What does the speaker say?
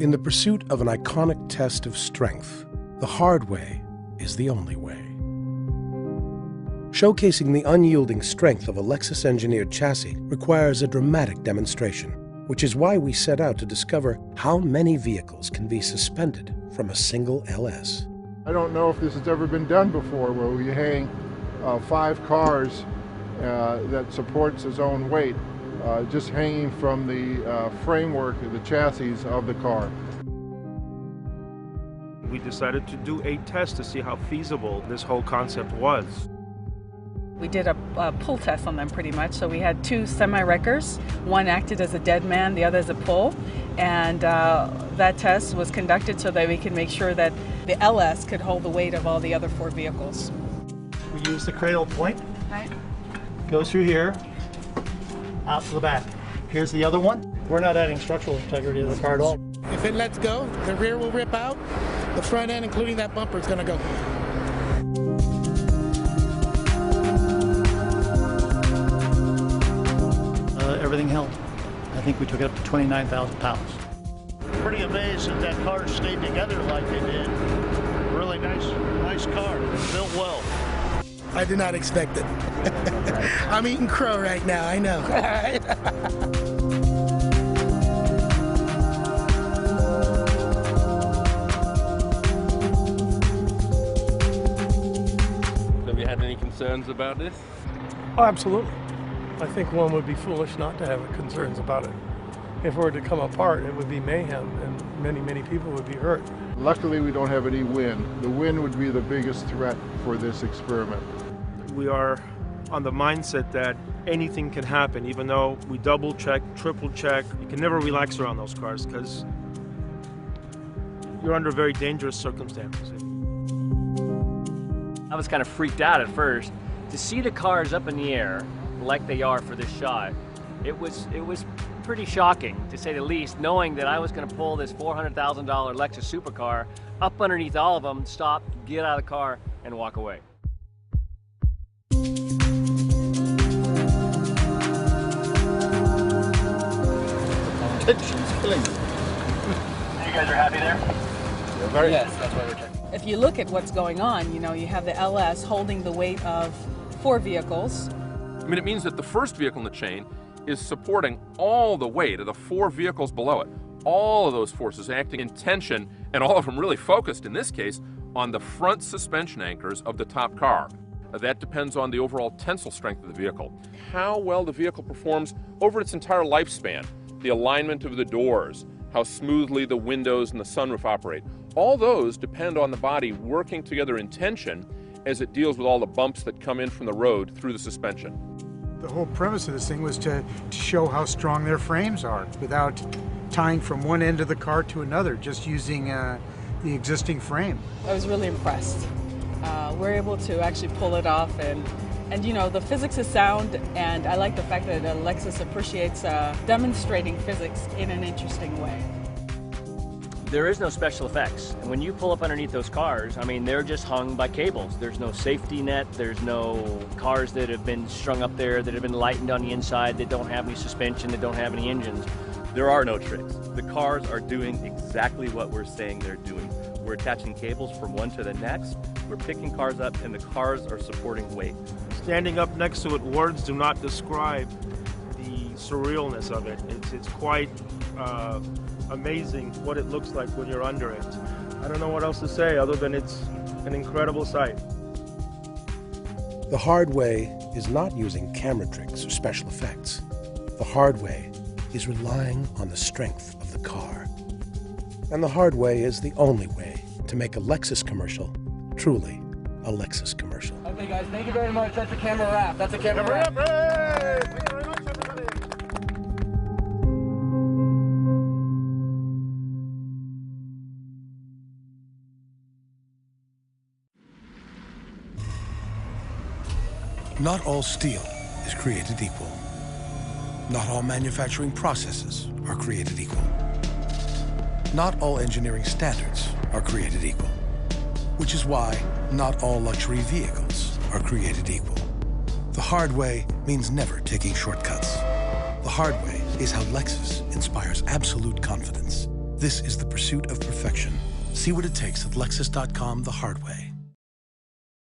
In the pursuit of an iconic test of strength, the hard way is the only way. Showcasing the unyielding strength of a Lexus-engineered chassis requires a dramatic demonstration, which is why we set out to discover how many vehicles can be suspended from a single LS. I don't know if this has ever been done before, where we hang 5 cars that supports its own weight, just hanging from the framework of the chassis of the car. We decided to do a test to see how feasible this whole concept was. We did a pull test on them pretty much. So we had 2 semi-wreckers. One acted as a dead man, the other as a pull. And that test was conducted so that we could make sure that the LS could hold the weight of all the other 4 vehicles. We use the cradle point. Right. Goes through here, out to the back. Here's the other one. We're not adding structural integrity to the car at all. If it lets go, the rear will rip out. The front end, including that bumper, is going to go. Everything held. I think we took it up to 29,000 pounds. Pretty amazed that that car stayed together like it did. Really nice car, built well. I did not expect it. I'm eating crow right now, I know. Have you had any concerns about this? Oh, absolutely. I think one would be foolish not to have concerns about it. If it were to come apart, it would be mayhem, and many people would be hurt. Luckily, we don't have any wind. The wind would be the biggest threat for this experiment. We are on the mindset that anything can happen, even though we double check, triple check. You can never relax around those cars because you're under very dangerous circumstances. I was kind of freaked out at first. To see the cars up in the air like they are for this shot, it was pretty shocking, to say the least, knowing that I was going to pull this $400,000 Lexus supercar up underneath all of them, stop, get out of the car, and walk away. Tension's killing me. You guys are happy there? Yes, that's why we're checking. If you look at what's going on, you know, you have the LS holding the weight of 4 vehicles. I mean, it means that the first vehicle in the chain is supporting all the weight of the 4 vehicles below it. All of those forces acting in tension, and all of them really focused, in this case, on the front suspension anchors of the top car. That depends on the overall tensile strength of the vehicle. How well the vehicle performs over its entire lifespan, the alignment of the doors, how smoothly the windows and the sunroof operate. All those depend on the body working together in tension as it deals with all the bumps that come in from the road through the suspension. The whole premise of this thing was to show how strong their frames are without tying from one end of the car to another, just using the existing frame. I was really impressed. We're able to actually pull it off, and you know, the physics is sound, and I like the fact that Lexus appreciates demonstrating physics in an interesting way. There is no special effects, and when you pull up underneath those cars, I mean, they're just hung by cables. There's no safety net, there's no cars that have been strung up there that have been lightened on the inside, that don't have any suspension, that don't have any engines. There are no tricks. The cars are doing exactly what we're saying they're doing. We're attaching cables from one to the next, we're picking cars up, and the cars are supporting weight. Standing up next to it, words do not describe the surrealness of it. It's quite amazing what it looks like when you're under it. I don't know what else to say other than it's an incredible sight. The hard way is not using camera tricks or special effects. The hard way is relying on the strength of the car. And the hard way is the only way to make a Lexus commercial truly a Lexus commercial. Okay guys, thank you very much. That's a camera wrap. That's a camera wrap. Thank you very much, everybody. Not all steel is created equal. Not all manufacturing processes are created equal. Not all engineering standards are created equal. Which is why not all luxury vehicles are created equal. The hard way means never taking shortcuts. The hard way is how Lexus inspires absolute confidence. This is the pursuit of perfection. See what it takes at Lexus.com the hard way.